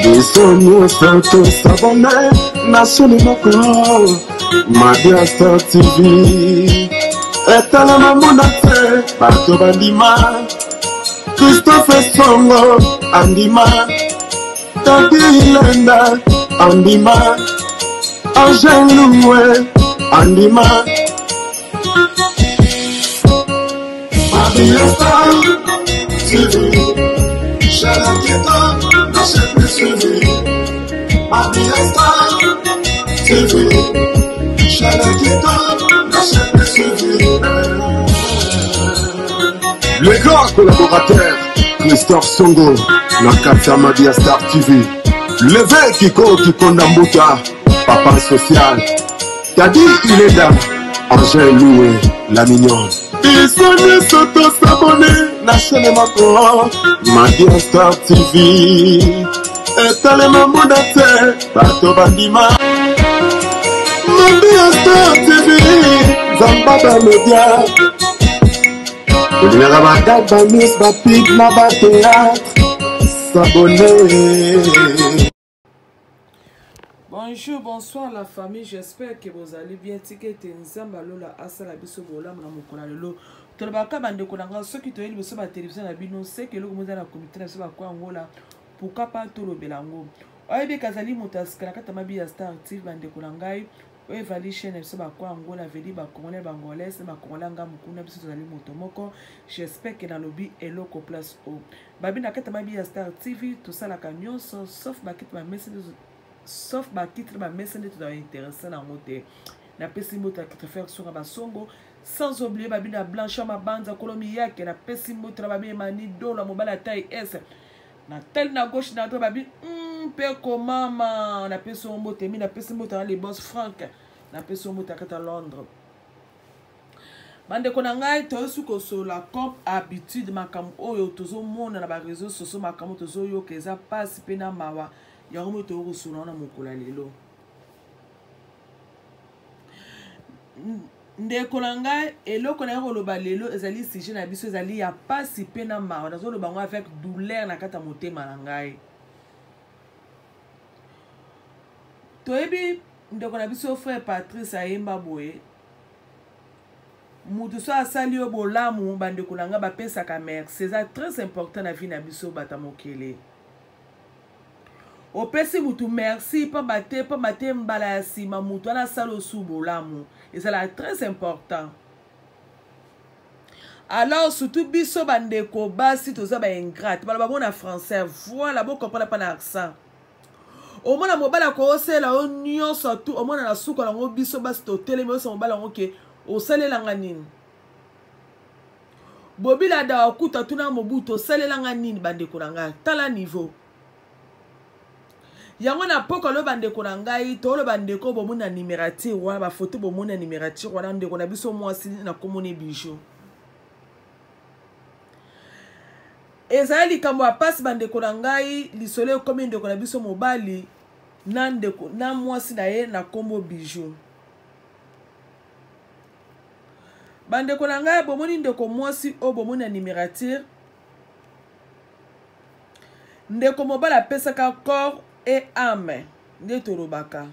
Bisogno stato sabone nascere mako Madia Star TV etala mamonate bato bandima Christopher Songo andima Tati Hilenda andima Angel Loué andima Madia Star TV Shalakita nascere suivi Madia Star TV Shalakita nascere suivi. Le grand collaborateur Christophe Songo Nakata Madia Star TV Levé Kiko Kikondambuta Papa Social Tadi Ileda Angel Loué la mignonne Bisoni Soto Sabone Nachene Mako Madia Star TV Etale Mamudate Bato Bandima Madia Star TV Zambada Media Bagaba Miss Bapid Naba Théâtre S'abonner. Bonjour, bonsoir la famille, j'espère que vous allez bien. Tikete Nzamba Lola Asala Biso Bola Moukola Lolo. Tolbaka Bande Kolanga, ceux qui te disent sur la télévision, c'est que le gouvernement a comité sur la quoi Angola. Pourquoi pas tout le Belango? Oye Kazali Motas, Kanakata Bia Star Active Bande Kolangai. Oye Vali chaîne sur la quoi Angola, Veli Bakongolais Bangolais, Bakolanga Mukuna Biso Zali Motomoko. J'espère que dans le lobby est loco place haut. Babi Nakata Bia Star TV, tout ça la camion, sauf Bakit ma message. Sauf ma titre ma message tout intéressant dans côté na pesimoto qui faire sur Basongo sans oublier babina blanche ma bande Colombia qui na pesimoto babi mani do la mobile taille S na tel na gauche na droite babi peko mama na pesimoto mi na pesimoto les boss frank na pesimoto à Londres bande konangai to suko so la cop habitude makam oyo tozo mona na ba réseaux sociaux makam tozo yo keza passe pena mawa yango to rusuna na mukula lelo ndeko nanga eloko na koloba lelo ezali sujet na biso ezali ya pasi pe na mawa nazo loba ngo avec douleur na kata motema na ngai toyebi ndeko na biso frère Patrice Ayemba boye mutu so asali yo bolamu bandeko nanga bapesaka merci c'est très important na vie na biso batamokele opesi mutu merci pa bate mbala ya sima mutu ana salo subolamu et c'est très important alors surtout biso bandeko basi toza ba ingrate bala babona français voilà bon comprendre pas na accent au mona mobala ko osela o nyonso tout au mona na suko lango biso basi to telemi oso mobala ngo ke osalelanga nini bobila da okuta tuna mobuto osalelanga nini bandeko nanga tala niveau yango na poko lo bandeko na ngai to lo bandeko bomuna numérature wana ba photo bomuna numérature wana ndeko na biso mwasi na komone bijou ezali kambo apasi bandeko na ngai lisolo komi ndeko na biso mobali na ndeko na mwasi na ye na kombo bijou bandeko na ngai bomoni ndeko mwasi o bomuna numérature ndeko mobali apesaka corps et âme nde torobaka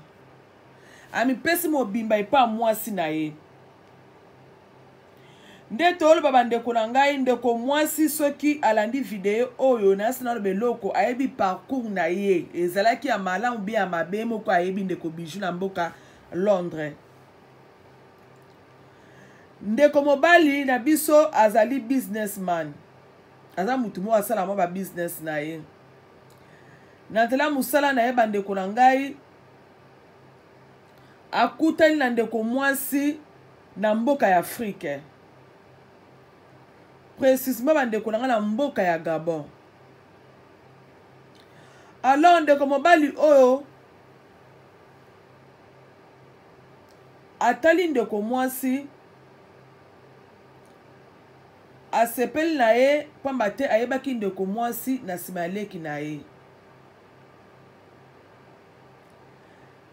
ami pesi mobimba epa mwasi na ye nde toloba bandeko na ngai ndeko mwasi soki alandi video oyo nasi na beloko ayebi parcours na ye ezalaki ya malamu bi ya mabe moko ayebi ndeko bijou na mboka Londres ndeko mobali na biso azali businessman aza mutu mo asala mo ba business na ye Natala musala na ye bandeko na ngai akutani na ndeko mwasi na mboka ya Afrique précisément bandeko na ngai na mboka ya Gabon alors ndeko mobali oyo atali ndeko mwasi asepeli na ye pamba te ayebaki ndeko mwasi na nsima ya leki na ye.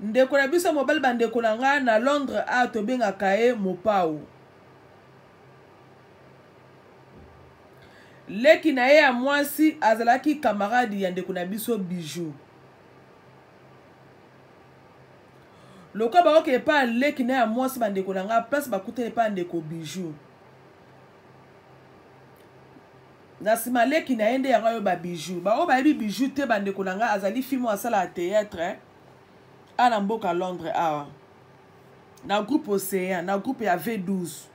Ndeko na biso mobali bandeko na nga na Londres a tobengaka ye Mopao. Leki na ye ya mwasi azalaki camarade ya ndeko na biso Bijou. Loka baoke pa leki na ya mwasi bandeko na nga place bakutele pa ndeko Bijou. Na sima leki na yende yango yo ba Bijou. Ba o ba yebi Bijou te bandeko na nga azali film asala théâtre ana mboka Londres awa. Na groupe Océan, na groupe ya V12.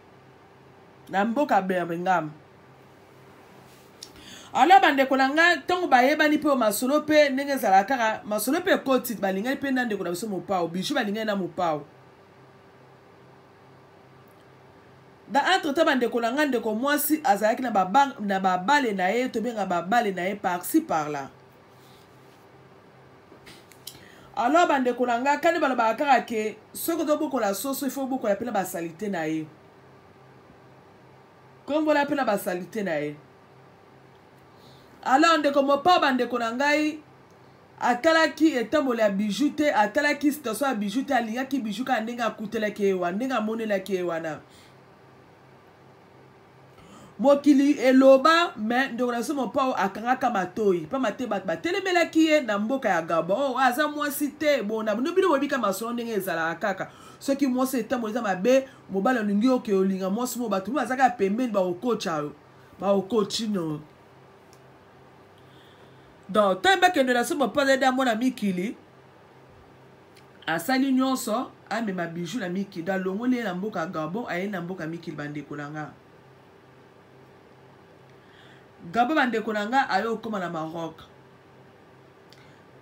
Na mboka Birmingham. Alors bandeko na nga tongo bayebani pe masolo pe ndenge ezala kaka masolo pe koti balingani pe ndeko na biso Mopao Bijou balingani na Mopao. Da entre temps bandeko na nga ndeko mwasi azalaki na babale na ye tobenga babale na ye par-ci par-là. Alors bandeko na nga kani balobaka kaka ke soki tobokola soso il faut bokola pe na basalite na ye. Kombola pe na basalite na ye. Alors ndeko Mopao bandeko na ngai atalaki etambola ya Bijou te atalaki situation ya Bijou te alingaki Bijou ka ndenge akutelaki ye wana ndenge amonelaki ye wana. Mokili eloba mais ndeko na biso Mopao akangaka matoi pa mate bato batelemelaki ye na mboka ya Gabon. Oh aza mwasi te bona bino bobika masolo ndenge ezalaka kaka soki mwasi etambola eza mabe mobali olingi oke olinga mwasi mo bato bazaka pembeni baokocha baokochi no. Donc tant bakende na so Mopao eda mona mikili asali nyonso amema Bijou na mikili da longoli na mboka Gabon aye na mboka mikili bandeko na nga. Gabon bandeko na nga ayo koma na Maroc.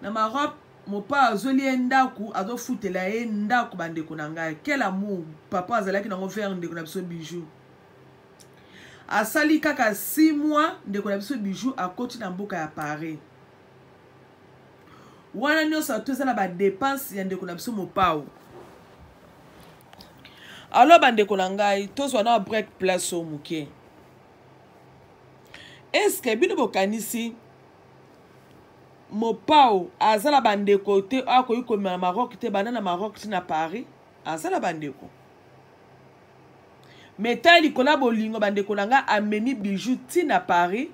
Na Maroc Mopao azoli ye ndaku azofutela ye ndaku bandeko na nga. Quel amour papa azalaki nango faire ndeko na biso Bijou. Asali kaka 6 mois ndeko na biso Bijou akoti na mboka ya Paris. Wana nyonso atozala ba dépense ya ndeko na biso Mopao. Alors bandeko na ngai tozwa na break place au muke. Est-ce que bino bokanisi Mopao azala bandeko te akoyi komema na Maroc te bana na Maroc ti na Paris azala bandeko. Meta likola bolingo bandeko na nga amemi Bijou ti na Paris.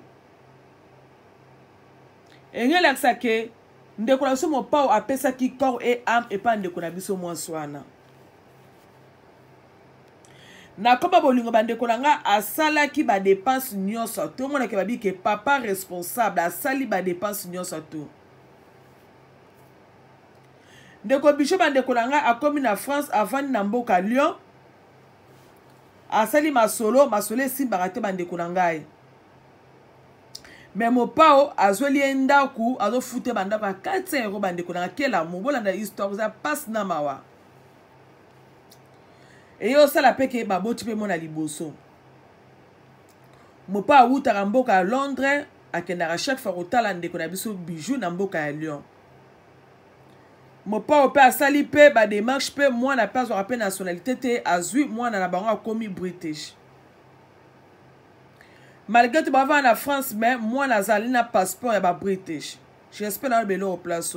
Engelakisa ke ndeko na biso Mopao apesaki corps et âme epa ndeko na biso mwasi wana. Na koba bolingo bandeko na nga asalaki ba dépense nyonso to mona ke babi ke papa responsable asali ba dépense nyonso to. Ndeko Bijou bandeko na nga akomi na France avant na mboka Lyon. Asali masolo esimbaka te bandeko na ngai. Mais Mopao azweli ndaku azofute bandako 400 € bandeko na kela mobolanda histoire za passe na mawa. Et yo sala peke baboti pe mona liboso. Mopao awutaka mboka ya Londres akendaka chaque fois kotala ndeko na biso Bijou na mboka ya Lyon. Mopao pe asali pe ba démarche pe mwana pe azwaka pe nationalité te azwi mwana na bango akomi British. Malgré tout bava na France mais mwana azali na passeport ya ba British. J'espère na belo au place.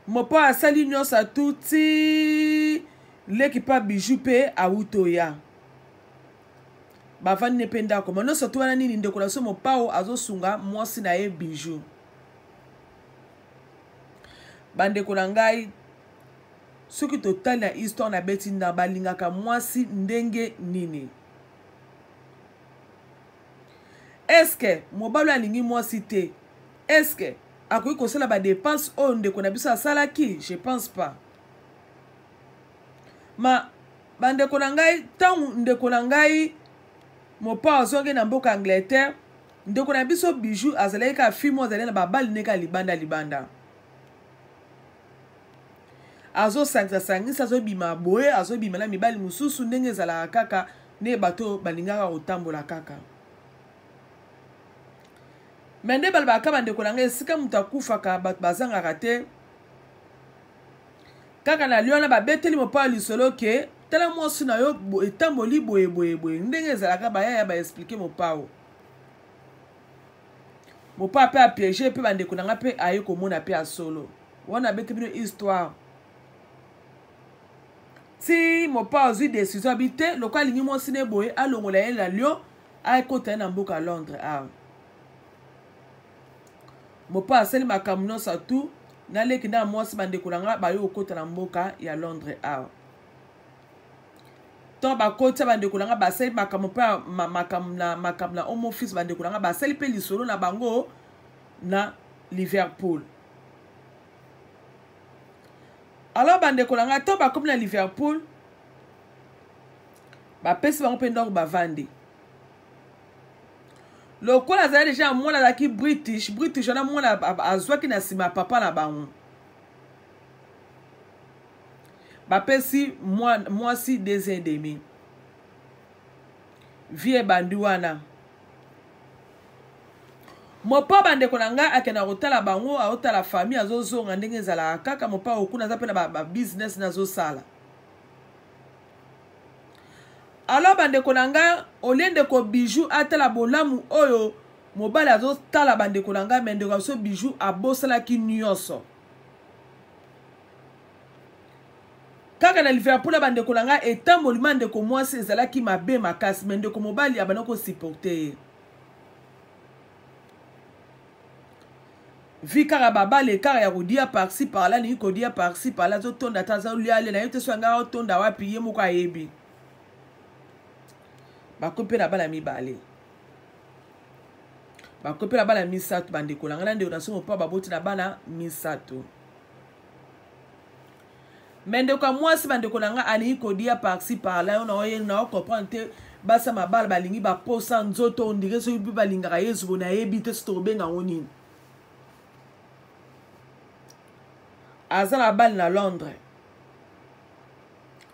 Mopao asali nyonso atuti leki pa Bijou pe awutoya. Bavani ne pe ndako. Mano soto wana nini ndeko na so Mopao azosunga mwasi na ye Bijou. Bandeko na ngai soki totali na histoire na beti na balingaka mwasi ndenge nini. Est-ce que mobalo alingi mwasi te? Est-ce que akoki kosala ba dépense oyo ndeko na biso asalaki? Je pense pas. Ma bandeko na ngai tangu ndeko na ngai Mopao azonge na mboka Angleterre ndeko na biso Bijou azalaki ka film azalaki na babali neka libanda. Azo sangisa azo bima boye azo bima na mibali mususu ndenge ezalaka kaka ne bato balingaka kotambola kaka. Mende balbaka bandeko na ngai esika mutu akufaka bato bazangaka te kaka na Lyon na babeteli Mopao lisolo ke tala mwasi na yo etamboli boye ndenge ezalaka baya ba expliquer mopao mopa pe a piéger pe bandeko nanga pe aye komona pe a solo wana bete bino histoire si mopa ozwi décision habité loka lingi mwasi ne boye alongola ye la Lyon akota na mboka à Londres mopa asali makambo nyonso tu naleki na mwasi bandeko nanga bayo okota na mboka ya Londres to bakota bandeko nanga basali makambo pa makambo na home office bandeko nanga basali pe lisolo na bango na Liverpool. Alors bandeko nanga to bakomi na Liverpool bapesi bango pe ndoko bavandi lokola azali deja mwana azalaki british wana mwana azwaki na nsima papa na bango bapesi mwasi 2 ans et demi vie ebandi wana mopa bandeko na nga akenda kotala bango aotala famille azozonga ndenge ezalaka kaka mopa okuna aza mpe na babusiness nazosala alors bandeko na nga olendeko bijou atala bolamu oyo mobali azotala bandeko na nga mendeko aso bijou abosalaki nyonso kaka na Liverpool bandeko na nga etamboli ndeko mwasi ezalaki mabe makasi mendeko mobali abana kosupporte ye vi kaka babale kaka ya kodia parci par là ni kodia parci par là azotonda ata azoliale na ye te so anga otonda wapi ye moko ayebi bakopi na bana mibale bakopi na bana misato bandeko na nga na ndeko na so mopa baboti na bana misato mendeko ya mwasi bandeko na nga alingi kodia parci par là ona oye na comprendre te basa mabala balingi baposa nzoto ondire soki mpe balingaka yesu bona yebi te so tokobenga ngo nini aza na bale na Londres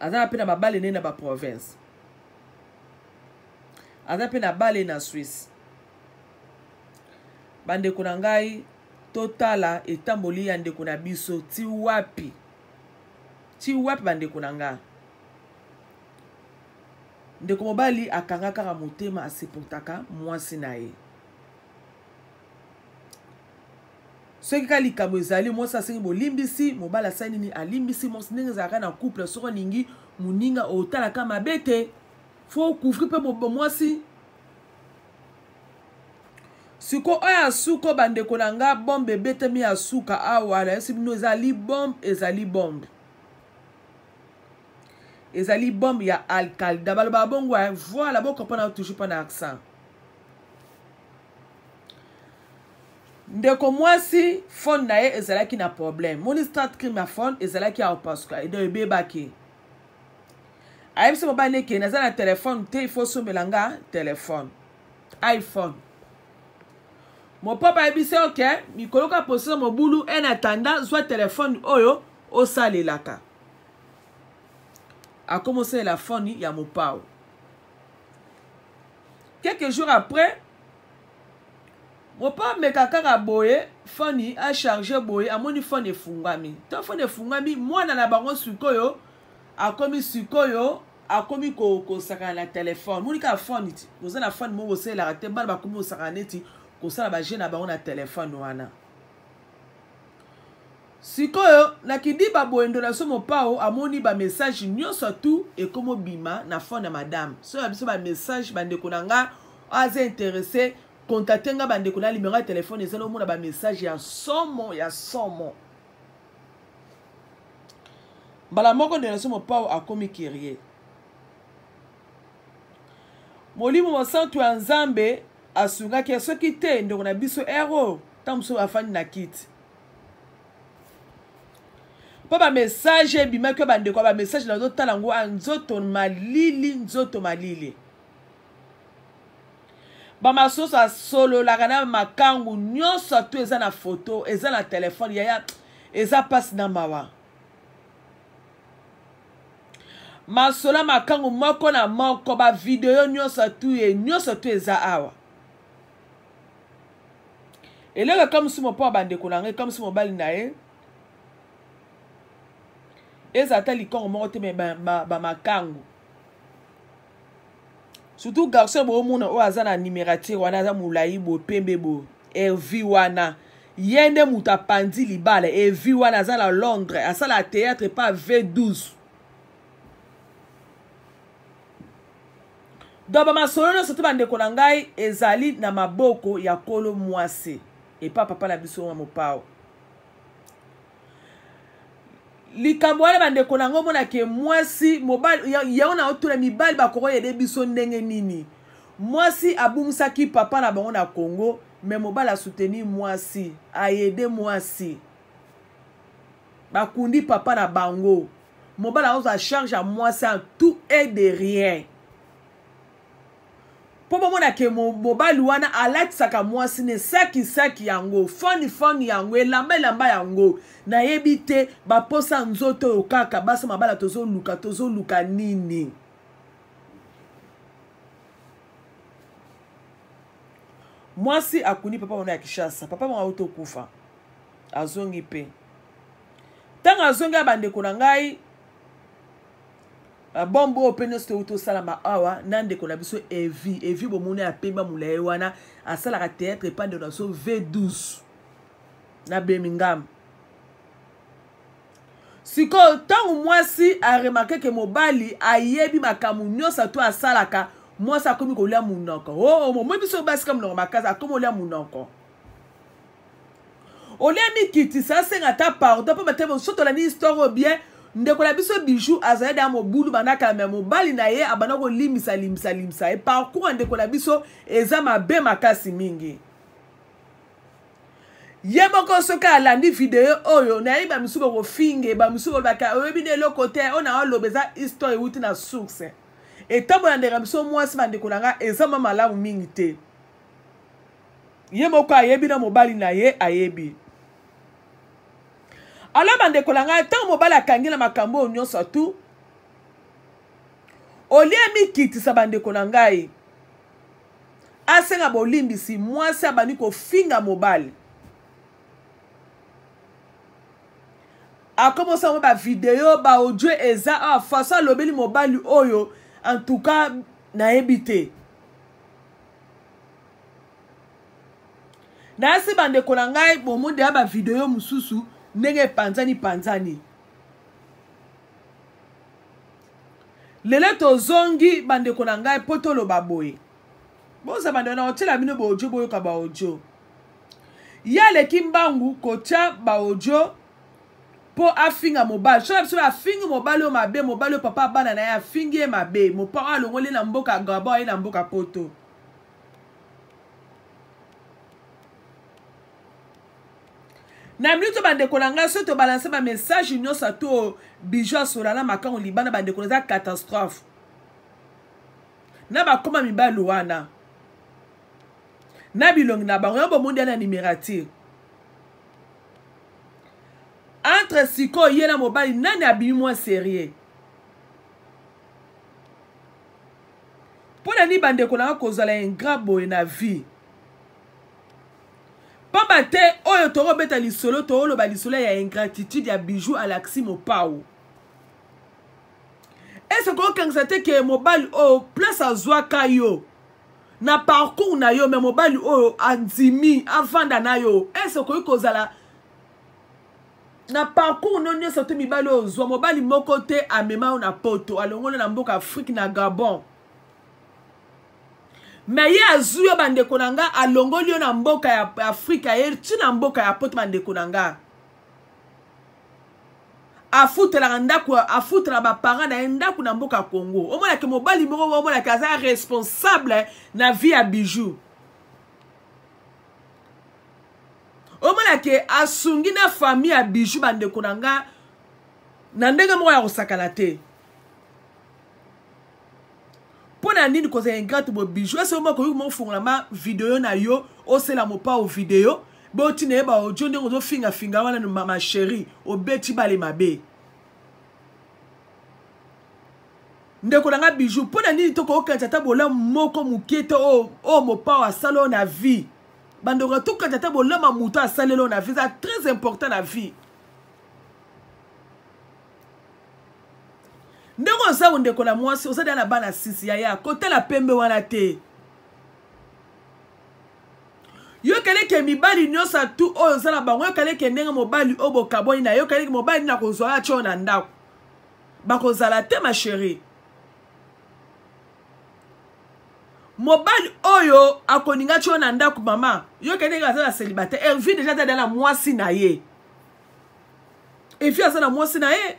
aza na pe na babale ne na baprovince aza pe na bale na Suisse bandeko na ngai totala etamboli ya ndeko na biso ti wapi bandeko na nga ndeko mobali akanga kaka motema asepotaka mwasi na ye soki ka likambo ezali mwasi asengi bolimbisi mobali asali nini alimbisi mwasi ndenge ezalaka na couple soko ningi moninga otalaka mabe te fo couvrir mpe mwasi siko oyo asuka bandeko na nga bombe ebetemi ya suka awa nayesi bino ezali bombe ezali bombe ya alcalda baloba bongo voilà bokompona toujours mpo na accent ndeko mwasi phone na ye ezalaki na problème moni start crime ya phone ezalaki awa pasuka edo ebebaki ayebisi mobali eke naza na telefone te ifo sombela nga telefone iPhone mopapa ayebisi oke mikoloka posisa mobulu en attendant zwa telefone oyo osalelaka akomosalela fone ya mopao quelques jours après mopa meka kaka boye foni a charge boye amoni fone efungami to fone efungami mwana na bango sikoyo akomi kosakana na telefone moni ka fone ti koza na fone mo boselaka te bana bakomi kosakana neti kosala baje na bango na telefone wana sikoyo nakidiba boyendo na so mopao amoni ba message nyonso tu ekomo bima na fone ya madame so ya biso ba message bandeko na nga aza intéressé contacter nga bandeko na numéro ya telefone ezali omona ba message ya somo mbala moko ndeko na so mopao akomi kirie molimo mosantu ya nzambe asungaki soki te ndeko na biso ero ntango mosusu afandi na kiti mpo bamessage ebimaki oyo bandeko ya bamessage nazotala yango nzoto malili bamasusu asololaka na makangu nyonso tu eza na foto eza na telefone yaya eza mpasi na mawa masola makangu moko na moko bavideo nyonso tu eza awa eloko kamisi mopo ya bandeko na ngai kamisi mobali na ye ezata likongo moko te me ba makango surtout garçon bo mona o azana numérature wana za mulai bo pembe bo Hervi wana yende muta pandi libala Hervi wana za la Londres asala théâtre pas V12 donc ma solo surtout bande ko ngai ezali na maboko ya kolo mwasi et pas papa na biso mo pao likambo wana bandeko nango mona ke mwasi mobali ya ona otula mibali bakoko yede biso ndenge nini mwasi abumisaki papa na bango na Congo mais mobali a soutenu mwasi ayede mwasi bakundi papa na bango mobali a charge à mwasi en tout et de rien po mona ke mobali wana alatisaka mwasi ne saki yango foni yango elamba yango na yebi te baposa nzoto oyo kaka basa mabala tozoluka nini mwasi akuni papa wana ya Kishasa papa mwa auto kufa azongi pe tanga azongi abandeko na ngai bombo opene sto to salama awa nande ko na biso evi bomone ya pemba mulaye wana asala ka théâtre pas de so V12 na Birmingham siko tangu mwasi a remarqué que mobali ayebi makamu nyosa to asalaka mwasi akomi kolia munoko mo biso basika munoko makaza akomi kolia munoko olia mikiti sa senga ta pardon pa matemo soto la ni histoire bien ndeko la biso bijou azali da mobulu banaka me mobali na ye abana ko limisa et parcours ndeko la biso eza mabe makasi mingi ye moko soka alandi video oyo na ye ba misuko ko finge ba misuko baka oyebi ne lo côté ona lobeza histoire wuti na source et tambo na ndeka biso mwasi bandeko nanga eza mama malamu mingi te ye moko ayebi na mobali na ye ayebi alors bandeko nanga tant mobali akangi na makambo nyonso tu olie mikitisa bandeko nangai asenga bolimbisi mwasi abani kofinga mobali akomosa mo ba video ba audio eza a façon lobeli mobali oyo en tout cas na ebité na si bandeko nangai bomonde ba video mususu ndenge panzani lele tozongi bandeko na ngai potolo baboye boza bandeko na otela bino bojo boyoka baojo yale kimbangu kocha baojo po afinga mobali so afingi mobali o mabe mobali o papa bana na ya afingi e mabe mopa alongoli na mboka Gabon na mboka poto na minuto bandeko na ngai soto balancer ba message nyonso to bijou asolana makango libana bandeko na za catastrophe na bakoma mibali wana na bilongi na bango yo bomondi na numérature entre siko ye na mobali nani abimi moins sérieux pona ni bandeko na kozala ingrat boye na vie pamba te oyo torobeta lisolo toloba lisolo ya ingratitude ya bijou alaxi mopao est-ce que okangisa te ke mobali oyo place azwaka yo na parcours na yo me mobali oyo andimi avanda na yo est-ce que kozala na parcours no nyonso te mibali oyo zwa mobali moko te amema yo na poto alongolo na mboka Afrique na Gabon mais ye azwi yo bandeko na nga alongoli yo na mboka ya Afrika ye ti na mboka ya poto bandeko na nga afutelaka ndako afutela baparent na ye ndako na mboka Congo omonake mobali moko omonake aza responsable na vie ya bijou omonake asungi na famille ya bijou bandeko na nga na ndenge moko ya kosakana te pona nini koza ingrate bo bijou ese moko yo mo fungola ma video na yo osela mo pa o video bo tina ba audio ndenge zo finga wana no mama chérie obeti bale mabe ndeko na nga bijou pona nini to ko okanta ta bola moko mukete o mo pa wa salo na vie bandoko to kanta ta bola ma muto asalelo na vie c'est très important na vie oza ondeko na mwasi oza na bana 6 yaya kotala pembe wana te yokeleke mibali nyonso tu oyo oza na bango yokeleke ndenge mobali oyo bokaboni na yokeleke mobali na kozwa atyo na ndako bakozala te ma chérie mobali oyo akoninga tyo na ndako mama yokeleke aza na célibataire Hervé déjà aza na mwasi na ye Hervé aza na mwasi na ye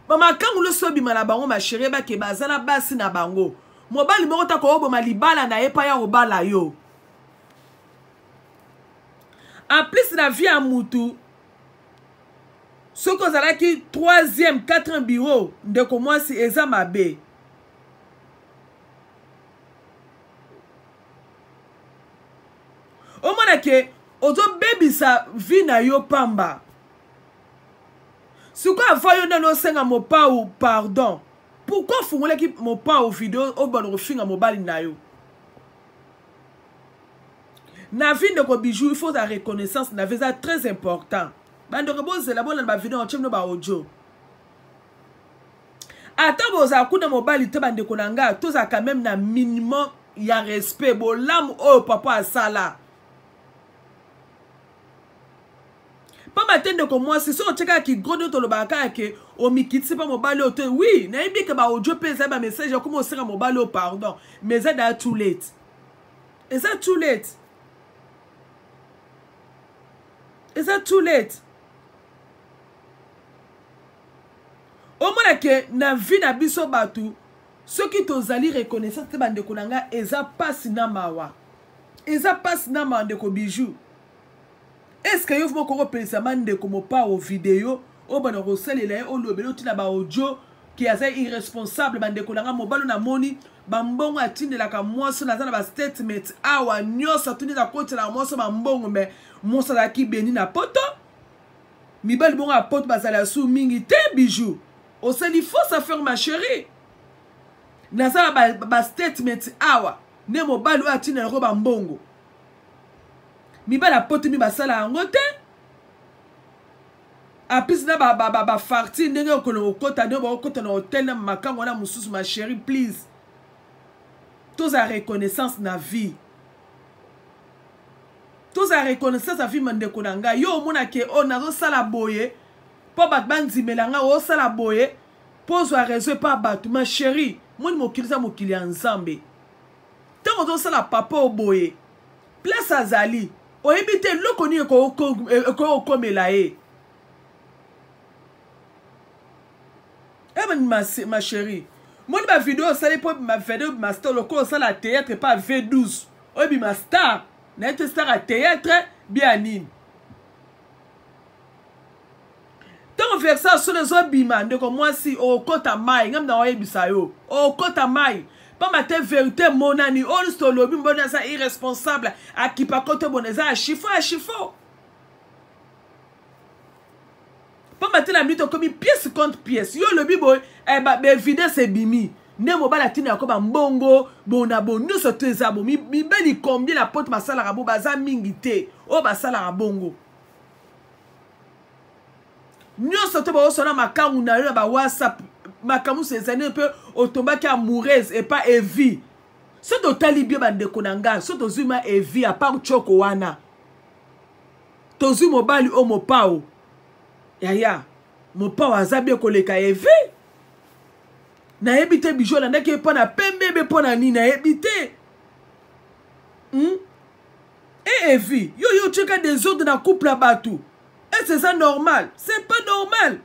mama kangu lo sobima na bango ma chérie bake baza na basi na bango mobali moko ta ko oboma libala na ye pa ya obala yo en plus na vie ya mutu soki ozalaki 3e 4e bureau ndeko mwasi eza mabe omona ke ozobebisa vie na yo pamba siko ava yo nano osenga mopau pardon pourquoi fungolaki mopau video obana kofinga mobali na yo na vie ndeko bijou il faut la reconnaissance na vie ça très important bandoko bozela bona ba video on chemno ba audio ata boza kuna mobali te bandeko nanga toza quand même na minimum ya respect bolam o papa asala pas matende ko moi c'est so cheka ki godo to lobaka ke o mikitsi pa mobali o te oui na ibi ke ba audio pesa ba message comme o sera mobali o pardon mais ça da too late is that too late is that too late o mona ke na vie na biso batu ceux qui tozali reconnaissance te bande konanga eza passe na mawa eza passe na ma ndeko bijou. Est-ce que vous avez repensé comme pas aux vidéos au bon roselela au lobelo tina ba audio qui est irresponsable bande kolanga mobalo na moni bambongo atinde la ka mwaso na za ba statement awa nyoso tuni za kote la mwaso bambongo mais mwaso la ki beni na poto mibali bongo a poto bazala sou mingi te bijou au seli faut ça faire ma chérie na za ba statement awa ne mobalo atinde ro bambongo mibala poto mi basala yango te apis na ba farti ndenge okolo okota ndo ba okota na hotel na makango na mususu ma chérie please tous a reconnaissance na vie tous a reconnaissance na vie mandeko nanga yo mona ke o nazo sala boye po bat banzimela nga o sala boye pose a réseau pa batu ma chérie moni mokiliza mokili ensemble tango do sala papa o boye place azali o ebite lokoni ko komela e ma chérie moi ma vidéo ça les ma vidéo ma star loko ça la théâtre pas V12 o bi ma star na être star à théâtre bien nini tant faire ça sur les obima ndeko moi si o kota mai ngam na o ebisa yo o kota mai pas ma te vérité monani on sto lobi mbona ça irresponsable à qui pas côté boneza à chiffon pas ma te la minute comme pièce contre pièce yo lobi boy eh ba vide c'est bimi ne mobala tina ko ba mbongo bona bonu so tezabo mi beli combien la porte masala rabo baza mingité o basala rabongo nyoso te ba sona makangu na yo ba WhatsApp makamu ces années peu otombaki amoureuse et pas Evi so to talibie bande konanga so to zuma Evi a part choko wana to zu mobali o mopao yaya mopao azabie koleka Evi na ebite bijou na ndeke pona pembe be pona ni na ebite et Evi yo cheka des autres na couple abatu et c'est ça normal c'est pas normal.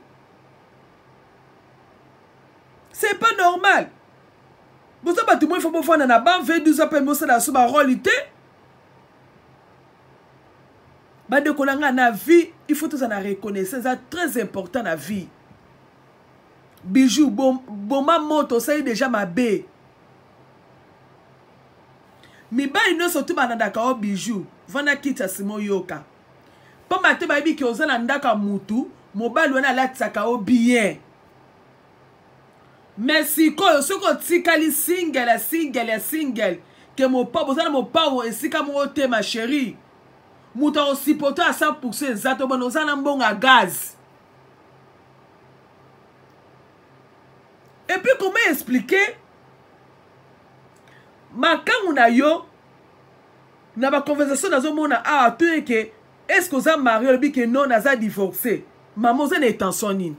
C'est pas normal. Vous savez, tout le monde faut faire un ban V12 après moi ça sur ma réalité. Bande kolanga na vie, il faut tout en reconnaître, c'est très important na vie. Bijou bon moto ça déjà ma bé. Mi ba ino surtout bananda ka bijou, vana kita simo yoka. Pas maté ba bi ki ozala ndaka mutu, mobali wana lataka o bien. Mais si ko tikali single que mon papa bozana mon papa esika mo te ma chérie muta o sipoto à 100% zato bonozana mbonga gaz Et puis comment expliquer makangu na yo na ba conversation nazo mona a to que est-ce que ça marié bi que non naza divorcé maman ça n'est tension nini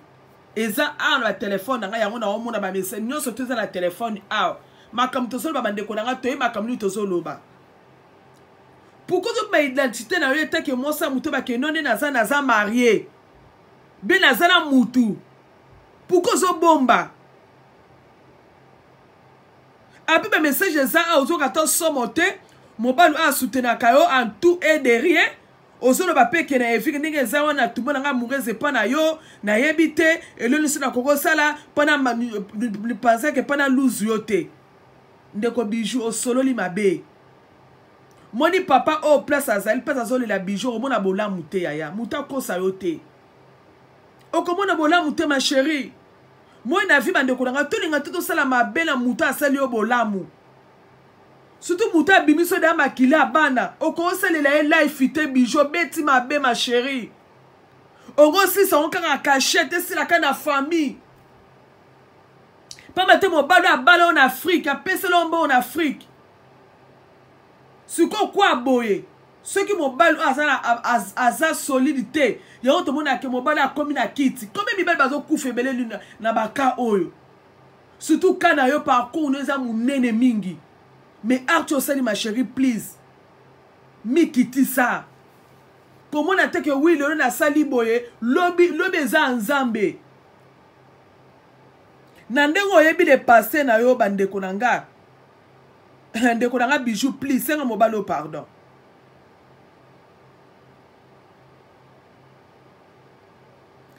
eza a na téléphone nga yango na mona ba message nyonso to za na téléphone a makam to solo ba ndeko nga to makam ni to solo ba pourquoi tu ma identité na yo était que moi ça muto ba que non naza marié bien naza na mutu pourquoi zo bomba après mes messages ça aux autres somoté mobile a soutenir kayo en tout et de rien aux autres papier que na efiki ndenge za wana tout monde nga mureze pa na yo na yebite et le nisi na koko sala pendant le penser que pendant lose yote ndeko bijou au solo li mabe moni papa au place azali pas azoli la bijou au mona bola muté yaya muta ko sa yote o comment na bola muté ma chérie. Moi na vie bande kolanga to linga to sala mabe na muta asali yo bolamu surtout muta bimiso da makila bana o ko salela life te bijo beti mabe ma chérie o go si sa onka ka cachette si la kana famille pas mettre mon balo a balo en Afrique a pese lombo en Afrique suko kwa boye ceux qui m'ont balo asa solidité yo to mona ke mobali a komi na kiti comme mi bel bazo kufebele luna na baka oyo surtout kana yo parcours neza munene mingi mais Arthur Sali ma chérie please mi kiti ça comment na te que oui le na sali boye lobi za nzambe na ndengo yebi le passé na yo bandeko nanga ndeko nanga bijou please senga mobali pardon.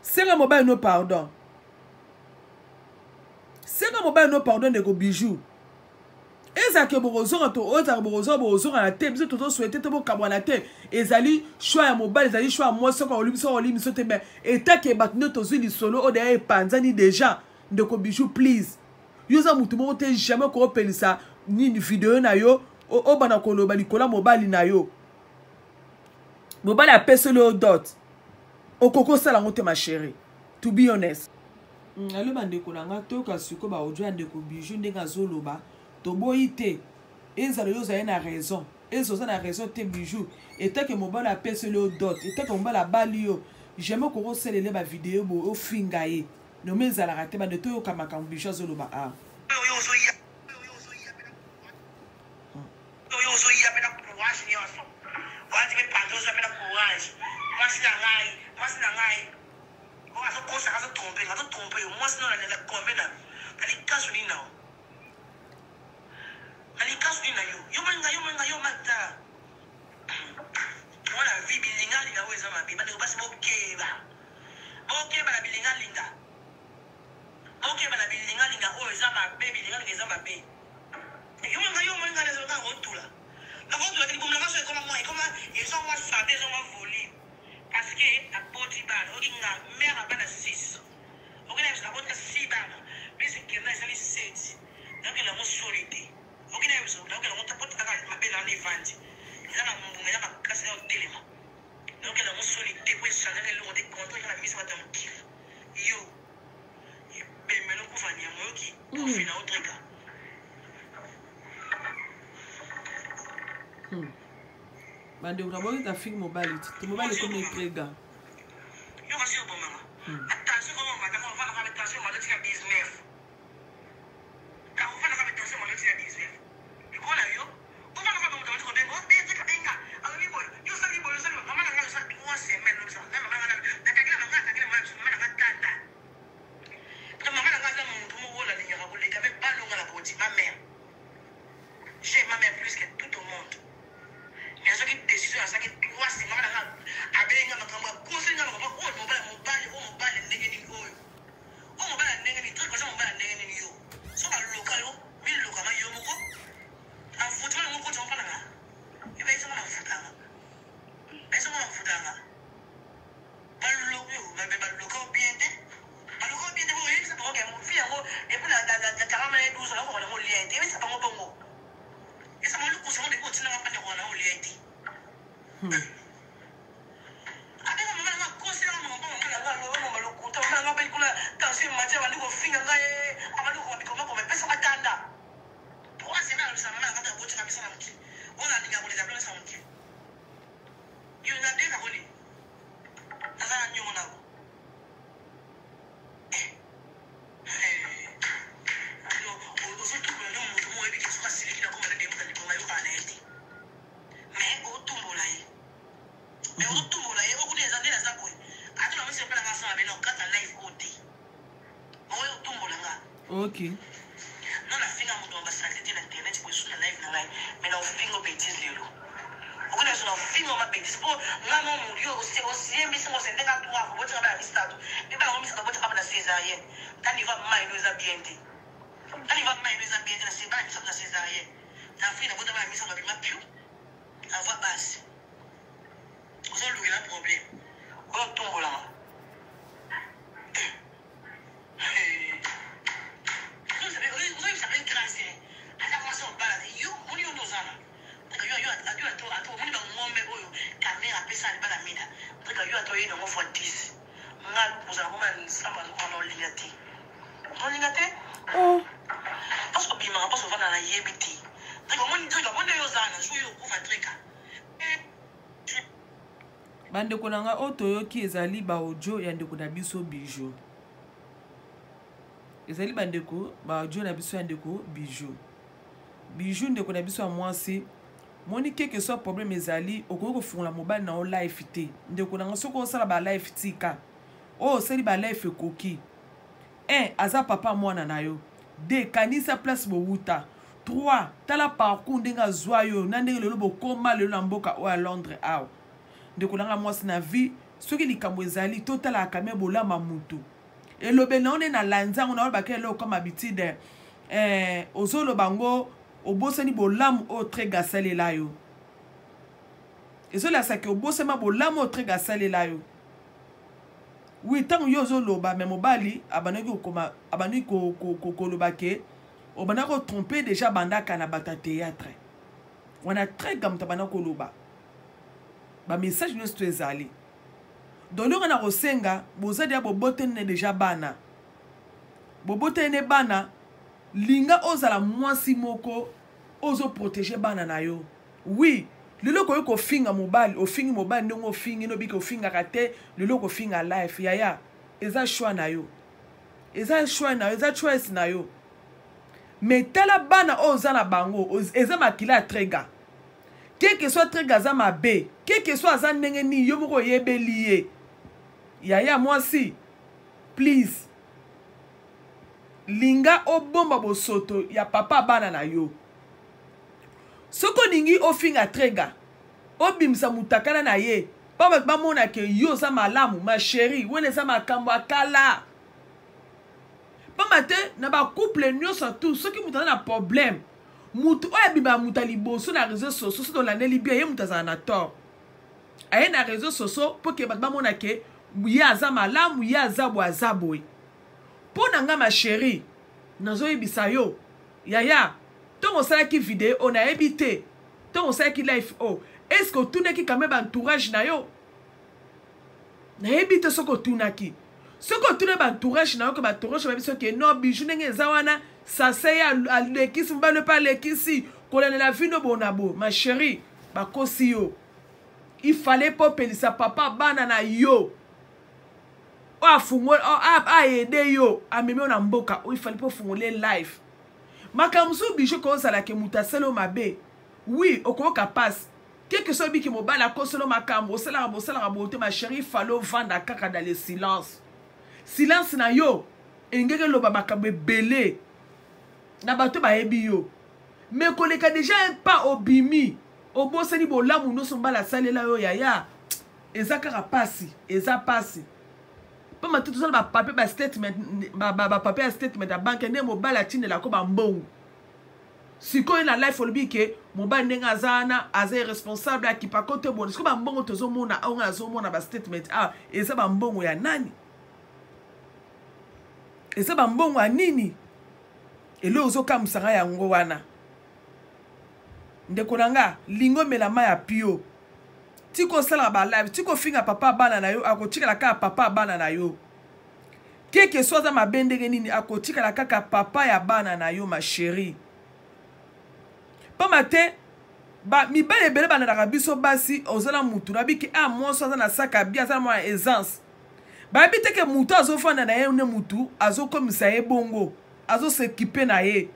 Senga mobile no pardon. Senga mobile no pardon de go bijou. Eza ke borozo to oza borozo na te biso to souhaiter te bo kabwana te. Ezali choix ya mobile ezali choix moi soko olimi so te mais eta ke batno to zuli solo o de panzani déjà de go bijou please. Yoza mutu mo te jamais ko pelisa ni vidéo na yo o bana ko lo balikola mobile na yo. Mobile a peselo dot. Okoko sala ngote ma chérie to be honest alo bandeko nanga to ka suko ba ojo ndeko bijou ndenga zoloba to boyite ezalo yo za na raison ezo na raison te bijou eta ke mobala apese le dot eta ke mobala bali yo jamais ko selele ba vidéo bo o finga ye no mezala rate ba de to ka makam bijou zoloba a yo zo ya courage ni enfant wa ti be pardon za pena courage mas na ngai o aso kosa aso tromper moi sinon la convena ali kaso ni nao ali kaso ni na yo mata wala vi bilingali na weza mabi bande basi bokeba la bilingali nga o eza mabe bilingali eza mabe yo manga lezo nga rotula la rotula ki bomla kaso comme moi comme ils sont moi santé ils ont volé parce que la porte bana o kinga mère bana 6 o kina la porte 6 bana mais c'est que là ça les 7 donc la mo solide o kina biso donc la mo porte ka mabela ni vandi ila na mbunga ya makasi ya telema donc la mo solide ko ça le lo de contre la mise madame kif yo be melo ko fanya mo ki ko fina o trika bande vraiment ta fille mobile tu mobile comme les trega yo kasi yo bomama attention comment madame on va la attention moi tu as 19 quand on va la attention moi tu as 19 et quoi là yo on va la faire comme tu connais bon bien c'est katenga alors ni boy yo ça maman na ça 3 semaines comme ça maman na maman na tata donc maman na ça mon mo la ligne rabole quand même pas longue la boti ma mère j'ai ma mère plus que tout le monde. Il y a une décision à ça qui est 3 semaines à venir à ma conseil à mobile négatif mobile négatif truc comme mobile négatif yo so ba local yo mille local yo moko en football moko tu comprends là et ben ça m'a foutanga ba local bien de oui ça pas mon fille et puis la carama est 12 là on a mon lien et ça pas mon bongo. Esa malu kusema ndiko tina ngapande kwa na ulieti. Adela mama na kosi na mama na ngalo mama lokuta na ngapa ikula kasi maje bandiko finga ngaye abandiko Mais on tout là, et on est allé à ça. Attends, on s'est pas la masse avec nous, quand on live côté. On est tout là. Ok. Non, la fin à mon doigt, ça c'était l'internet, pour sur la live là, mais là on fait nos bêtises là. On est sur la fin on ma bêtise pour maman mon Dieu, aussi mais c'est moi c'est déjà pour avoir votre travail à stade. Mais pas on met ça dans votre travail à césarien. Quand il va mal nous ambienter. Quand il va mal nous ambienter, c'est pas ça la césarien. La fin de votre travail à ça va bien plus. La voix basse. Vous avez un problème. On tombe là. Vous avez ça grâce. À la façon on parle, yo, on y nous en. Yo ato muni ba ngombe oyo kamera pesa ali bala mina. Yo ato yino mo fois 10. Ngalu kuza ngoma nsamba ngoma olingati. Olingati? Oh. Parce que bima parce que vana na yebiti. Moni yo zana, yo kufa trika. Bandeko nanga otoyoki ezali ba audio ya ndeko na biso Bijou. Ezali bandeko ba audio na biso ya ndeko Bijou. Bijou ndeko na biso ya mwasi. Moni que soit problème ezali okoko fungula mobile na o live te. Ndeko nanga soko osala ba live tika. O sali ba live ekoki. 1 aza papa mwana na yo. 2 kanisa place bowuta. 3 tala parcours ndenga zwayo na ndenge lelo bokoma lelo na mboka o à Londres aw. Ndeko nanga mwasi na vie soki likambo ezali totala kamé bolama mutu. Elobe na one na lanzango na ba kelo comme habitude ozolo bango obosani bolamu o tre gasale la yo. Ezola sake obosema bolamu o tre gasale la yo. Oui, tant yo zoloba mais mobali abanaki okoma abani ko loba ke obana ko tromper déjà bandaka na bata théâtre. On a très gamta bana ko loba. Ba message no sto ezali. Dolonga na kosenga boza dia bobotene déjà bana. Bobotene bana linga ozala mwasi moko ozo protéger bana na yo. Oui, lelo ko finga mobile, o fingi mobile ndongo fingi no biko finga kate, lelo ko finga life yaya. Eza choix na yo. Eza choix na yo, eza choice na yo. Mais tala bana ozala bango, eza makila trega. Quel que soit trega za mabe, quel que soit za ndenge ni yo moko yebeliye. Yaya mwasi, please. Linga o bomba bosoto ya papa bana na yo. Soko ningi o finga trega. O bimsa mutakana na ye. Papa ba mona ke yo za malamu, ma chérie, wene za makambo akala. Papa te na ba couple nyonso tout, soki mutana na problème. Mutu o biba mutali boso na réseaux sociaux, so la neli bien ye mutaza na tort. Aye na réseaux sociaux pour que ba mona ke ya za malamu, ya za boazaboy. Pona nga ma chérie, nazo yebisa yo. Yaya, ton osala ki vidéo, on a évité. Ton osala ki live, oh. Est-ce que tu n'es quand même entourage na yo? Na évité ce que tu n'as ki. Ce que tu n'es entourage na yo, comme entourage, je vais que non, Bijou n'enge zawana, ça c'est à l'équipe, mba ne pas l'équipe si, qu'on a la vie no bonabo. Ma chérie, ba kosi yo. Il fallait pas payer sa papa banana yo. Aider yo amemi na mboka il fallait pas fungoler live makamsu Bijou ko sala ke mutaselo mabe oui okoka passe quelque soit biki mobala ko solo makambo sala bote ma chérie fallait vendre kaka dans le silence na yo engeke loba makambe belé na bato ba yebi yo mais koleka déjà pas obimi obosani bolamu no sombala salela yo yaya ezaka pasi eza pasi. Pas tout ça, papier statement, papier statement à banque, ne mobile à tine la ko bambon. Si ko na life olbi ke mobile nenga zana aza responsable qui pa côté bon. Si ko bambon tozo mona on azo mona ba statement et ça bambon ya nani? Et ça bambon wa nini? Et le ozo kam sanga ya ngo wana. Ndeko nanga lingo melama ya pio. Tiko sala ba live, tiko finga papa bana na yo, akotika la kaka papa bana na yo. Keke soza mabendege nini, akotika la kaka papa ya bana na yo, ma chérie. Pa mate, ba mi ba ebele bana na biso basi, ozala mutu na biki moi soza na saka bia za moi aisance. Ba bi teke mutu azo fanda na ye ne mutu, azo komisa ye bongo, azo s'équiper na ye.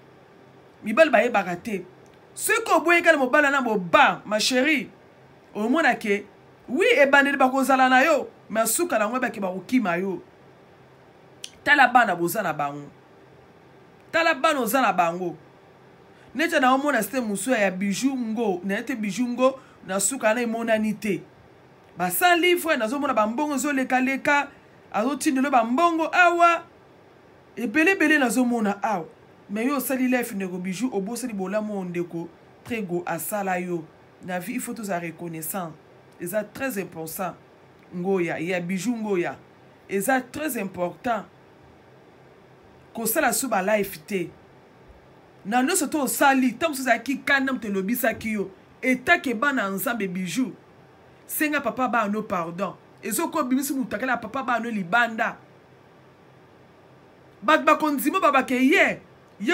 Mi ba ba ye bagate. Ce ko boye kala mobala na bo ba, ma chérie. Au moins que oui ebandeli bakozala na yo mais suka nango baki bakokima yo tala bana boza na bango tala bana oza na bango neti na omona site mosu ya bijou ngo na ete bijou ngo na suka na emonani te basali livre nazomona bambongo ezolekaleka azotindelo bambongo awa ebelebele nazomona awa mais yo osali life ndeko bijou obosali bolamu ondeko très go asala yo na vie il faut tous à reconnaissant eza très important ngoya ya bijou ngoya eza très important kosala su ba life te na nyonso to osali ntango mosusu azalaki kanda moto elobisaki yo etake bana nzambe bijou senga papa bano pardon ezoko bimisi moto akala papa bano libanda bato bakondima babake ye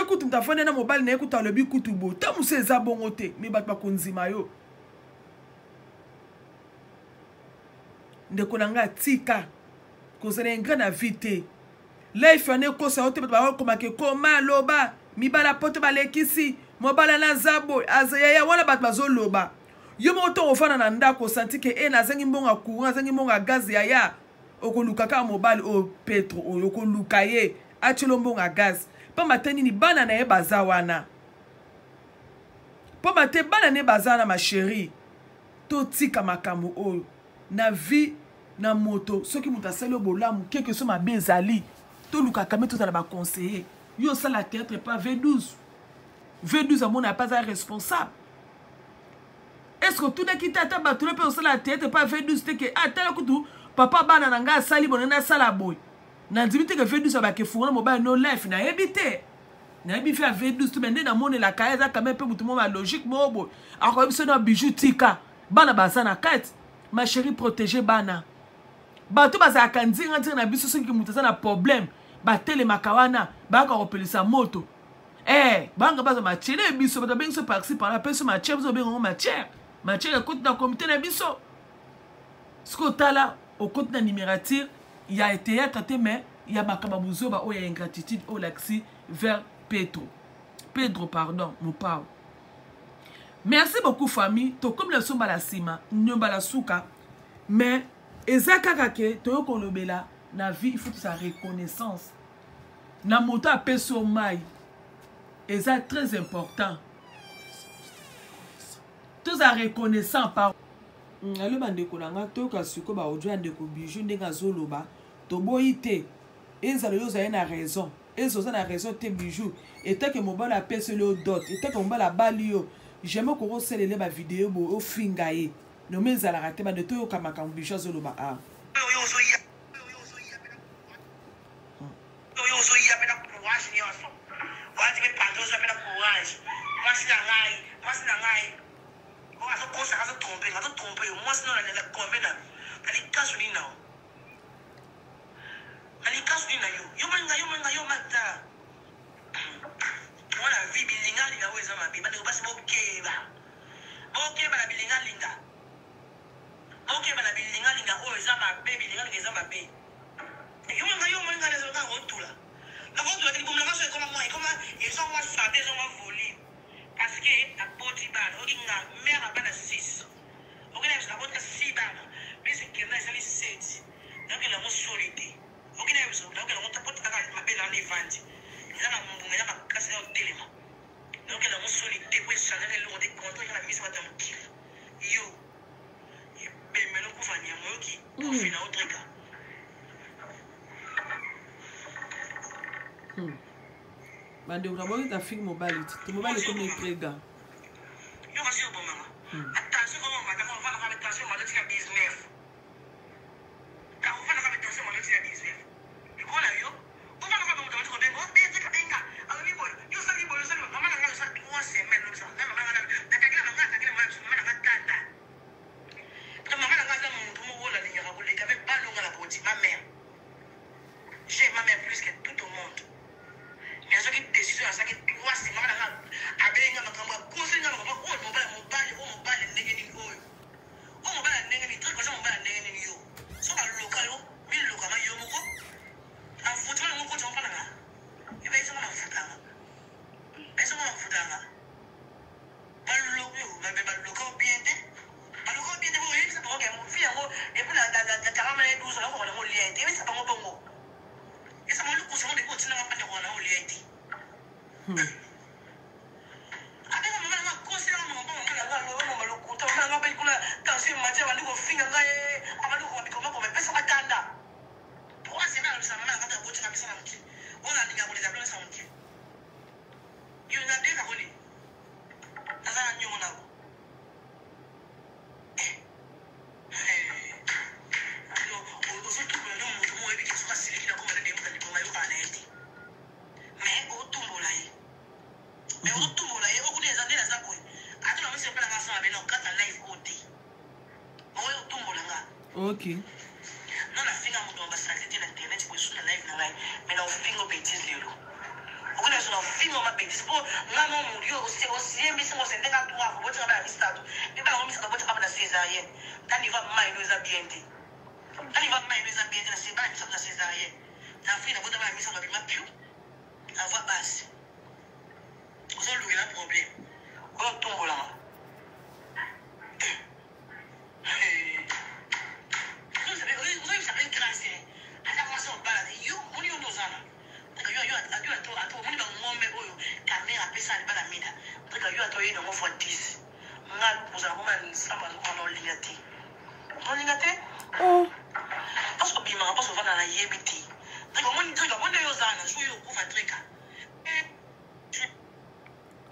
kutu moto afandi na mobali na ye kutu alobi kutu bo ta mosu eza bongo te me bato bakondima yo ndeko na nga tika kozala ingrat na vie te life ane kosa yo te bato bakomake koma loba mibala poto balekisi mobala na zabo azayaya wana bato bazoloba yo moko to ofana na ndako santi ke nazangi mbongo courant azangi mbongo gaz yaya okoluka kaka mobali o petro oyo okoluka ye atilo mbongo gaz pamba te nini bana na ye baza wana pamba te bana ne baza na masheri totika makambo oyo na vie na moto soki moto asali bolamu keke so mabe ezali tolukaka me tozala baconseiller yo osala théâtre pas V12 amona pas responsable est-ce que tout qui tata bato pe osala théâtre pas V12 te ke atala kutu papa bana na nga asali bona na sala boy na ndimi te ke V12 abake funa mobile no life na ebite na ebi fait V12 tout bende na mone la kaeza quand même pe mutu mo logique mo boy ako biso na bijou tika bana bazana kate ma chérie protéger bana bato bazaka nzinga na biso soki mutu za na problème batele makawana baka kopelisa moto banga baza machele biso bato bengi so parci par la peso machele zo bengo machele côté na comité na biso sko tala au côté na numérature il y a été traité mais il y a makaba buzo ba o ya ingratitude au laxi vers Pedro pardon mon pao. Merci beaucoup famille to comme le somba la sima nyomba la suka mais ezaka kake to kolobela na vie il faut sa reconnaissance na moto a peso mai eza très important tous a reconnaissant par alo bandeko nanga to ka suko ba audio andeko bijou ndenga zoloba to boyite ezalo yo za na raison ezoza na raison te bijou eta ke mobala peso le dot eta ke mobala bali yo jamais ko roselele ba vidéo bo o finga ye no mezala rate ba de to yo kamaka bijou zoloba a bande unaboki ta film mobile tu mobile comme les préga yo kasi yo bomama attention comment on va faire la attention moi tu as 19 quand on va faire attention moi tu as 19 tu vois là yo on va faire mon temps de bengo bien ça benga alors oui boy yo ça maman na ça 3 semaines ça na maman na kakila maman na tata comme maman na ça mon tout mo la ligne à rouler avec ballon à la boutique ma mère j'ai ma mère plus que tout le monde. Mais ce qui est décision, c'est que toi, c'est ma mère a bien un conseil, on va mobile, yebisa bango bongo esa molu kusa mo de ko tina ngapande kona o lieti abeka mama na kosela mo bongo ngala ngalo mo malukuta mama ngapa ikula tansi maje bandu ko finga ngaye abantu ko bikoma ko pesa matanda kwa sena lusana na ngata ko tina bisa na mti wala ndinga ko leza sa mti yuna de ka holi azana nyumo nako Okay. Non, la fille a mon ambassadeur l'internet, je peux sur la live, mais la fille au bêtise, Lélo. On a une fille au bêtise. Pour maman, mon Dieu, aussi, mais c'est mon centre à toi, vous avez un stade. Mais pas on mise à votre la césarienne. T'as n'y va mal, nous a bien dit. T'as n'y va mal, nous a bien dit, c'est pas la césarienne. La fille a votre mise à ma piou. La voix basse. Vous avez le problème. On tombe là. Oh.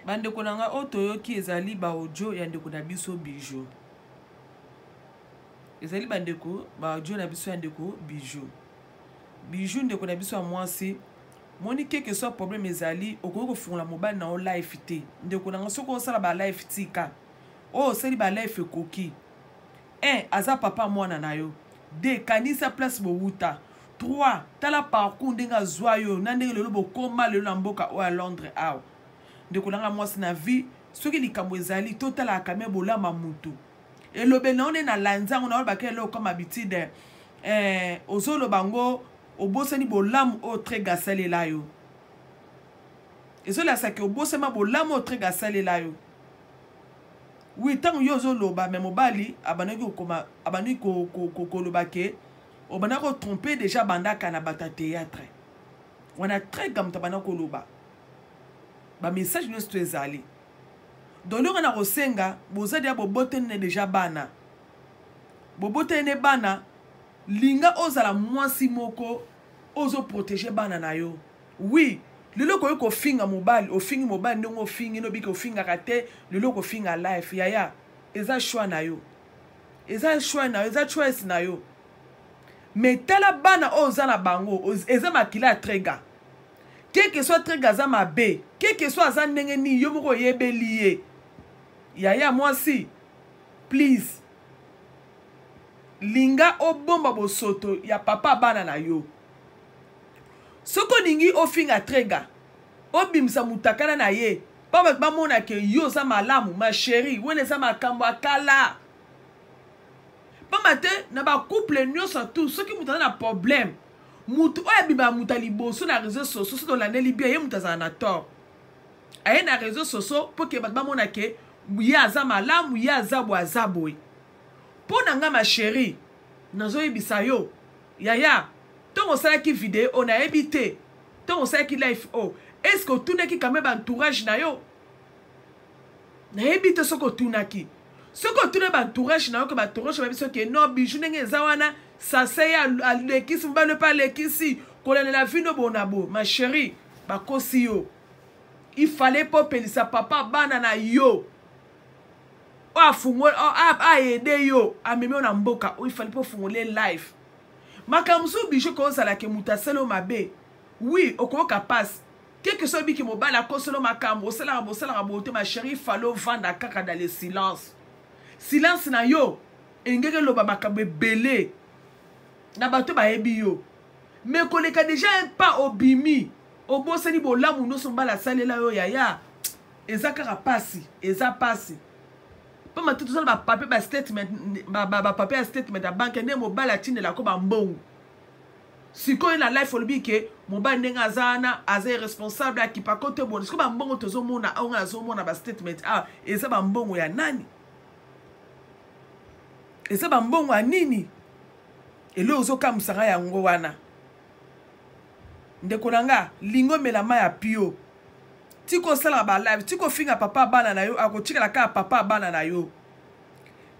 Bandeko nanga otoyoki ezali ba audio ya ndeko na biso Bijou. Ezali bandeko ba audio na biso ya ndeko Bijou. Bijou ndeko na biso ya mwasi. Moni que soit problème ezali okoko fungula mobile na o live te. Ndeko nanga soko osala ba live tika. Oh, sali ba live koki. 1. Aza papa mwana na yo. 2. Kanisa place bowuta. 3. Tala parcours ndenga zwayo na ndenge lelo bokoma lelo na mboka o à Londres aw. Ndeko nanga mwasi na vie soki likambo ezali totala akame bolama mutu. Elobe na one na lanzango na ba kelo comme habitude. Ozolo bango obosani bolamu o trega salela yo. Ezola sake obosema bolamu o trega salela yo. Oui, tant que yozo loba mais mobali abanaki okoma abani ko loba ke obanako tromper déjà bandaka na bata théâtre. On a très gamta banako loba. Ba message no sto ezali. Donc on a rosenga bozadi ya bobotene déjà bana. Bobotene bana linga ozala mwasi moko ozo protéger bana na yo. Oui, lelo ko finga mobile, o fingi mobile ndongo fingi no biko finga kate, lelo ko finga life yaya. Eza choix na yo. Eza choix na yo, eza choice na yo. Mais tala bana ozala bango, eza makila trega. Quel que soit trega za mabe, quel que soit za ndenge ni yo moko yebe lié. Yaya moi si. Please. Linga o bomba bo soto ya papa bana na yo. Soko ningi o finga trega. O bimsa mutakana na ye. Papa ba mona ke yo za malamu, ma chérie, wene za makambo akala. Papa te na ba couple nyonso tout, soki mutana na problème. Mutu o bimba mutali boso na réseaux sociaux, so la neli bien ye mutaza na tort. Aye na réseaux sociaux pour que ba mona ke ya za malamu, ya za boazaboi. Pona nga ma chérie, nazo yebisa yo. Yaya, ton on sala ki vidéo, on a évité. Ton on sala ki live oh. Est-ce que tout n'est qui quand même entourage na yo? Na évité ce que tout n'a qui. Ce que tout n'est entourage na yo que entourage va biso que non Bijou nenge zawana ça c'est à l'équipe va ne pas l'équipe qu'on la vie no bonabo ma chérie ba kosi yo. Il fallait pas payer sa papa banana yo. A fungole a aider yo a meme na mboka il fallait pas fungole live. Makamsu Bijou ko sala ke mutaselo mabe. Oui, okoka passe. Quelque soit bi ki mobala ko solo makambo, sala bote ma chérie, fallait vendre kaka dans le silence. Silence na yo. Engeke loba makambe belé. Na bato ba ebi yo. Mais koleka déjà un pas obimi. Obosani bolamu no sombala salela yo yaya. Ezaka pasi, eza pasi. Pas ma tout ça ba papier ba statement ba papier statement à banque ne mobala tine la ko ba mbongo. Si ko na life olbi ke mobile ndenga zana aze responsable ki pa kote bon. Siko ba mbongo tozo mona onga zo mona ba statement eza ba mbongo ya nani? Eza ba mbongo ya nini? Et là ozo kamusanga yango wana. Ndeko nanga lingo melama ya pio. Tiko sala ba live, tiko finga papa bana na yo, akotika la ka papa bana na yo.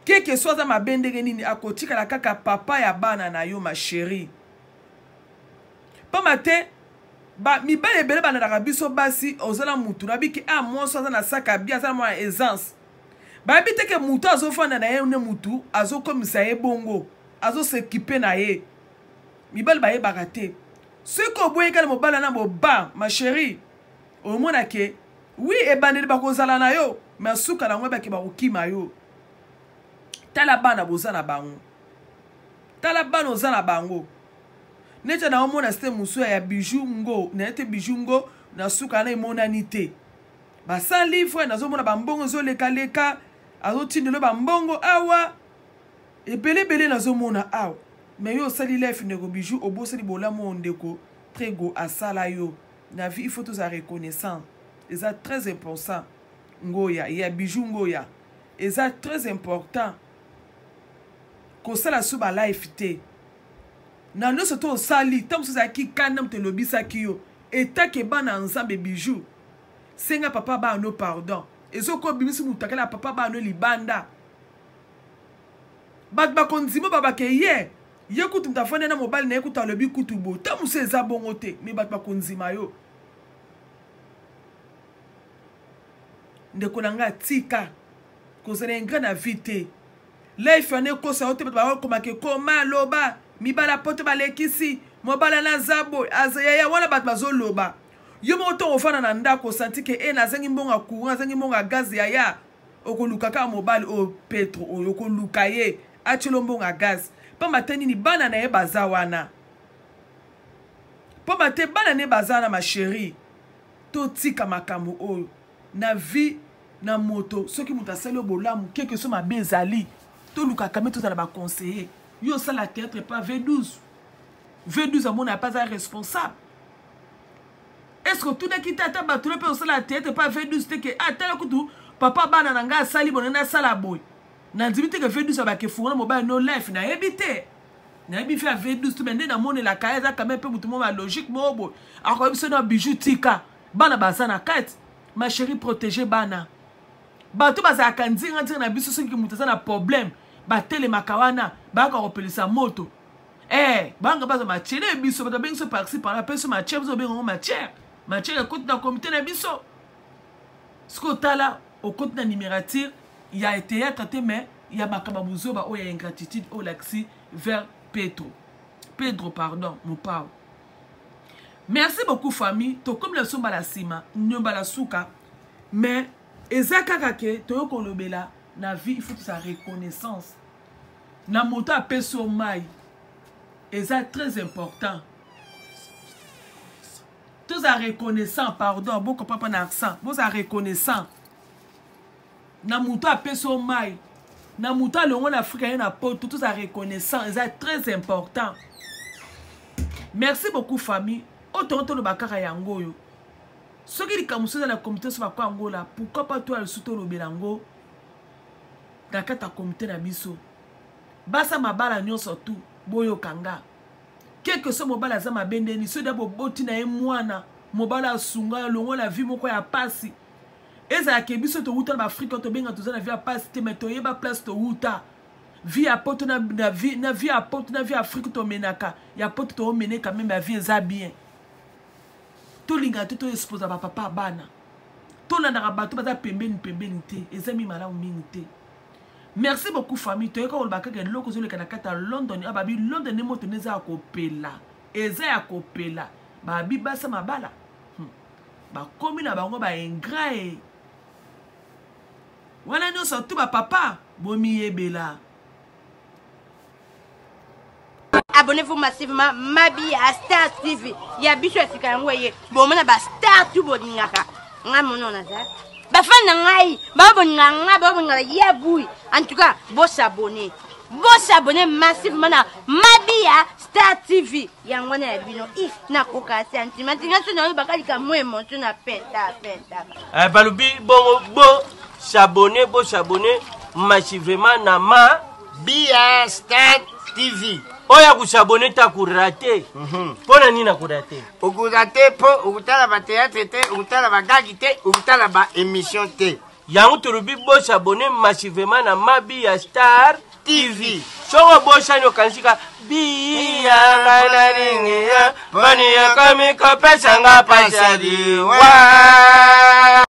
Keke soit ma bendenge nini akotika la kaka papa ya bana na yo ma chérie. Pa matin ba mi ba ebele bana na biso basi ozala mutu na biki a mo soit na saka bia za mo aisance. Ba bite ke mutu azofanda na ye ne mutu azokomisa ye bongo, azo s'équiper na ye. Mi ba ye bagate. Ce ko boye kala mo bala na mo ba ma chérie. Au moins que oui et bandé ba kozala na yo, mais suka na ngweba ke ba kokima yo. Tala bana bozana bango. Tala bana ozana bango. Neta na omona ste musu ya bijou ngo, na ete bijou ngo na suka na imonanité. Ba 100 livres na zomona ba mbongo zo leka leka, azotindelo ba mbongo awa. E belé na zomona awa. Mais yo sali life nego bijou oboseli bolamo ndeko très go asala yo. Na vie il faut tous à reconnaissant. Et ça très important. Ngoya, il y a bijou ngoya. Et ça très important. Ko sala suba life te. Na no soto sali tam so ki kanam te lobisa kiyo. Et ta ke bana ensemble bijou. Senga papa ba no pardon. Et zo ko bimisi mutakala papa ba no libanda. Bak ba konzimo baba ke ye. Ye kutu mtafone na mobile na ekuta lobi kutu bo. Tam so eza bongo te. Me bak ba konzima yo. Ndeko nanga tika. Kozene ngana vite. Life ane kosa ote ba ko make koma loba. Mi bala pote balekisi. Mo bala na zabo. Azaya wana bat bazo loba. Yo mo to ofana na ndako santi ke na zengi mbonga courant, zengi mbonga gaz ya. Okoluka ka mobile o petro o okoluka ye. Achelo mbonga gaz. Pa mateni ni bana na ye bazawana. Pa mate bana ne bazana ma chérie. To tika makamu oyo. Na vie na moto soki muta sali bolamu quelque chose ma bezali to luka kame to na ba conseiller yo ça la théâtre pas V12 à mon n'a pas un responsable. Est-ce que tout n'est qui tata ba tout le peut la théâtre pas V12 te que atala kutu papa bana nanga sali bonana sala boy na ndimite que V12 ba ke fura mobile no life na ebité na ebi fait V12 tout mende na mone la kaeza quand même peu mutu mo ma logique mo boy ako biso na bijou tika bana bazana kate. Ma chérie protégée bana. Bato baza kanzinga ntina na biso soki mutaza na problème. Ba tele makawana, ba ka repelisa moto. Banga baza ma chérie biso bato benso parci par la personne ma chérie biso bengo ma chérie. Ma chérie écoute dans comité na biso. Sko tala au compte na numérature, il y a été traité mais il y a makababuzo ba o ya ingratitude au laxi vers Pedro pardon, mon pao. Merci beaucoup famille. To comme le somba la sima, nyoba la souka. Mais ezaka kake to yoko lobela na vie il faut sa reconnaissance. Na moto apeso mai. Eza très important. Tous à reconnaissant pardon, beaucoup papa na accent. Vous à reconnaissant. Na moto apeso mai. Na moto le on Afrique na poto tous à reconnaissant, eza très important. Merci beaucoup famille. Autant le bakara yango yo. Ce qui est comme ça dans la comité sur la Angola, pourquoi pas toi le souto le belango dans ta comité na biso. Basa mabala nyon surtout boyo kanga. Quelque soit mobala za mabende ni ceux d'abo boti na mwana mobala sunga longo la vie moko ya pasi. Eza ke biso to uta na Afrique to benga to za na vie pasi te meto yeba place to uta. Vie à porte na vie à porte na vie Afrique to menaka. Ya porte to mené quand même la vie za bien. To linga to expose ba papa bana. To na rabato ba pembeni te. Ezami malamu mingi te. Merci beaucoup famille. To eko olbaka ke loko zo le kanakata London ababi London ne moto neza akopela. Eza akopela. Ba bi basa mabala. Ba komi na bango ba ingrat. Wana no surtout ba papa bomi yebela. Abonnez-vous massivement Mabi à Star TV. Il y a biso efika yangoye. Bon mona ba Star tu boningaka. Nga mono na za. Ba fan ngai, ba boninganga, ba boningala yabui. En tout cas, bo s'abonner. Bo s'abonner massivement na Mabi à Star TV. Yangona bino na koka sentiment. Tinga na bakali ka mo émotion na penta. Balubi bo s'abonner massivement na Mabi à Star TV. oya kusabone ta kurate. Pona nina kurate. Ukurate po ukutala ba théâtre te, ukutala ba gagi te, ukutala ba émission te. Yangu turubi bo s'abonner massivement na Mabi ya Star TV. Songo bo shano kansika biya ngana ringia bani ya kami kopesa nga pasadi wa